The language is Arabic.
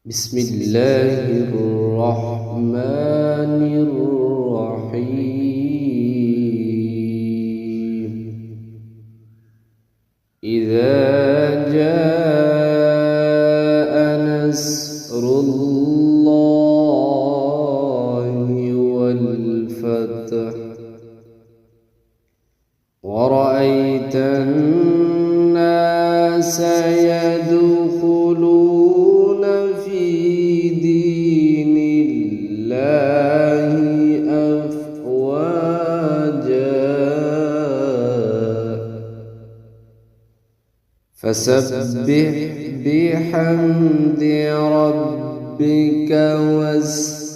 بسم الله الرحمن الرحيم. إذا جاء نصر الله والفتح ورأيت الناس يدخلون في دين الله أفواجا فسبح بحمد ربك واستغفره